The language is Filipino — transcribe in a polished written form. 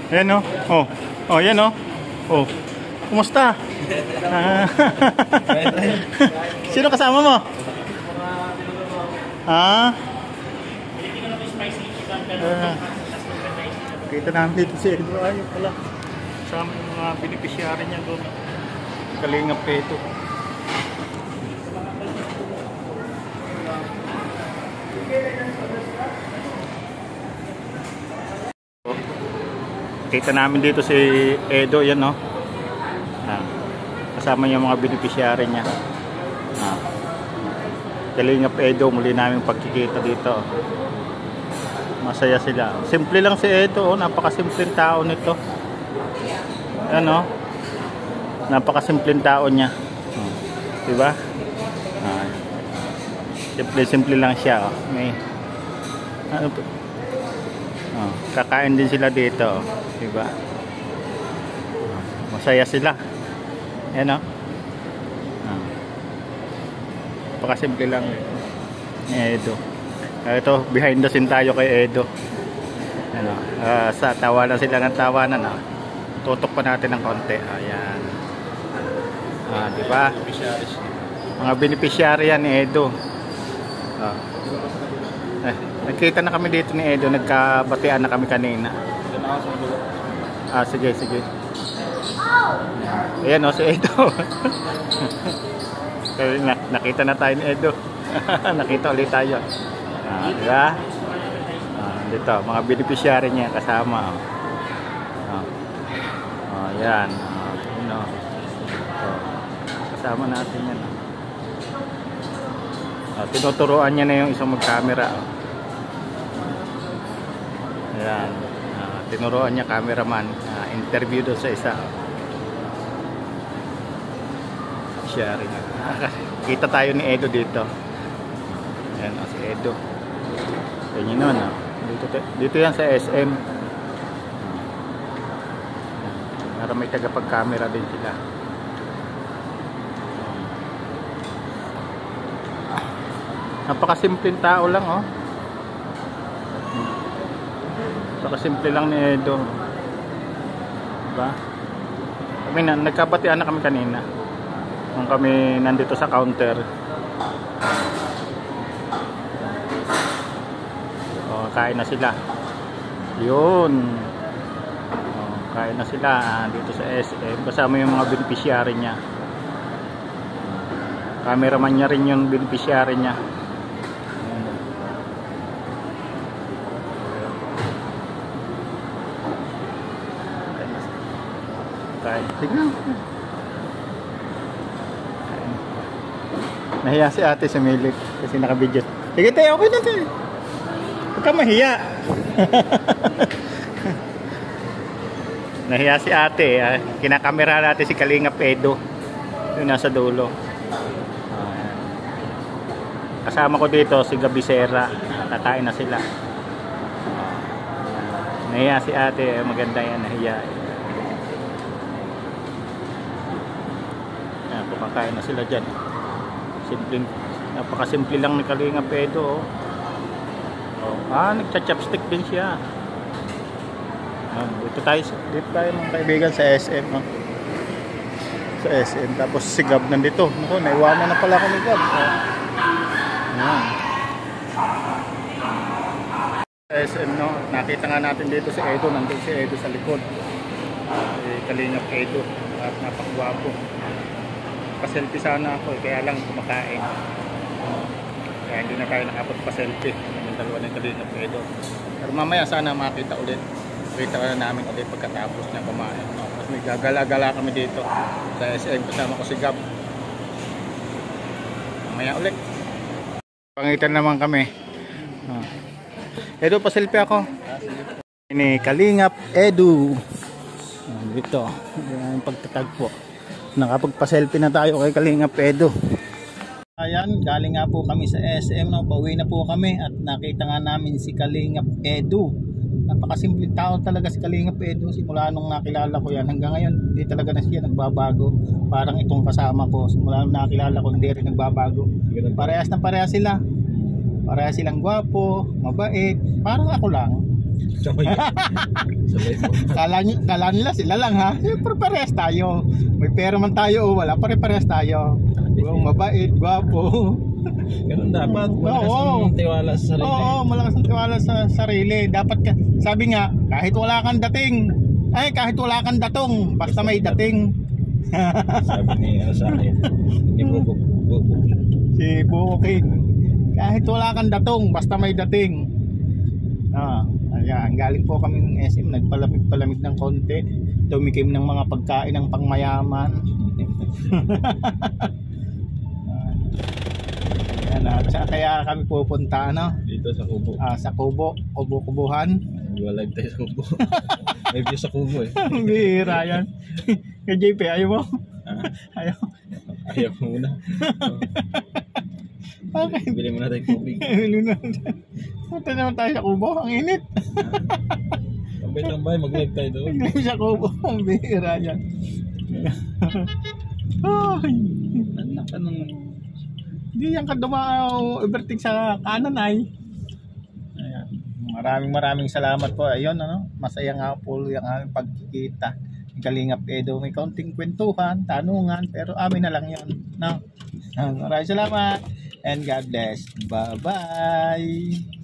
Ayan o. Oh. Oh, yan o. Oh. Kumusta? Sino kasama mo? Ah? Kita namin dito si Edo. Ayun pala. Kasama yung mga beneficiary niya doon. Kalingap ito. Kita namin dito si Edo, yan no. Kasama yung mga beneficiary niya. Kalingap Edo, muli namin pagkikita dito. Masaya sila. Simple lang si Edo, napakasimpleng tao nito. Ano? Napakasimpleng tao niya. Diba? Simple lang siya. May ano po? Kakain din sila dito, diba? Masaya sila. Ayan o. Napakasimple lang ni Edo. Ito, behind the scene tayo kay Edo. Ano, sa tawanan sila ng tawanan. Tutok pa natin ng konti. Ayan. Diba? Mga beneficiary yan ni Edo. Nagkita na kami dito ni Edo. Nagkabatian na kami kanina. Sige, sige. Ayan o, si Edo. Nakita na tayo ni Edo. Nakita ulit tayo. Diba? Dito, mga beneficiary niya kasama. Ayan. Kasama natin yan. Tinuturuan niya na yung isang mag-camera. Ayan. Tinuruan niya cameraman. Interview doon sa isa. Sharing. Kita tayo ni Edo dito. Ayan si Edo. Yan yun nun. Dito yan sa SM. Para may tagapag-camera din sila. Napakasimpleng tao lang oh. Napakasimple lang ni Edo. Diba? Kami nagkabatian na kami kanina. Kung kami nandito sa counter. Kain na sila. Yun. Kain na sila dito sa SM. Kasama yung mga beneficiary niya. Cameraman niya rin yung beneficiary niya. Tignan. Nahiya si ate sa milik kasi nakabidyo. Sige tayo, okay na tayo. Huwag ka mahiya. Nahiya si ate. Kinakamera natin si Kalingap Edo. Yung nasa dulo. Kasama ko dito si Gabisera. Kakain na sila. Nahiya si ate. Maganda yan. Nahiya. Kumakain na sila dyan. Simple, napakasimple lang ni Kalingap Edo. Nagcha-chopstick din siya. Dito tayo mga kaibigan sa SM. Sa SM. Tapos si Gab nandito. Naku, naiwanan na pala ako ni Gab. Sa SM, no? Nakita nga natin dito si Edo. Nandun si Edo sa likod. Kalingap Edo. At napakagwapo. Pa-selfie sana ako, kaya lang kumakain. Kaya hindi na tayo nakapagpa-selfie. Yung dalawa ng Kalingap Edo. Pero mamaya sana makita ulit. Makita na namin ulit pagkatapos niya kumain. Tapos may gagala-gala kami dito sa SM. Kasama ko si Gab. Mamaya ulit. Pangitan naman kami. Edo, pa-selfie ako. Ini Kalingap Edo. Dito. Yung pagtatagpo. Nakapagpa-selfie na tayo kay Kalingap Edo. Ayan, galing nga po kami sa SM, no? Pauwi na po kami at nakita nga namin si Kalingap Edo. Napakasimpleng tao talaga si Kalingap Edo. Simula nung nakilala ko yan hanggang ngayon, hindi talaga na siya nagbabago. Parang itong kasama ko, simula nung nakilala ko, hindi rin nagbabago. Parehas na parehas sila. Parehas silang gwapo, mabait. Parang ako lang. Sabay. Sabay po. Kala nila sila lang ha. Siyempre parehas tayo. May pera man tayo o wala, pare-parehas tayo. Mabait, gwapo. Ganun dapat. Malakas Oo. ang tiwala sa sarili. Oo, malakas ang tiwala sa sarili. Dapat ka, sabi nga, kahit wala kang dating, kahit wala kang datong, basta may dating. Sabi ni sa akin. Ni Buko. Si Buko King. Kahit wala kang datong, basta may dating. Ayan, galing po kaming SM, nagpalamig-palamig ng konti. Tumikim ng mga pagkain ng pangmayaman. Kaya kami pupunta Dito sa Kubo. sa Kubo-Kubuhan. Live tayo sa Kubo. May view sa Kubo eh. Bihira yan. Kay JP, ayaw mo? Ayaw. Ayaw mo muna. Okay. Bili mo na tayo tubig. Bili na. Punta naman tayo sa Kubo. Ang init. Tambay, mag-live tayo doon. Mag-live sa Kubo. Ang bihira yan. Ay. Anak ka nung... Hindi yan ka dumaaw overtake sa kanan ay. Ayan. Maraming salamat po. Ayun, masaya nga po yung aming pagkikita. Kalingap Edo, may kaunting kwentuhan, tanungan, pero amin na lang yun. Maraming salamat and God bless. Bye-bye.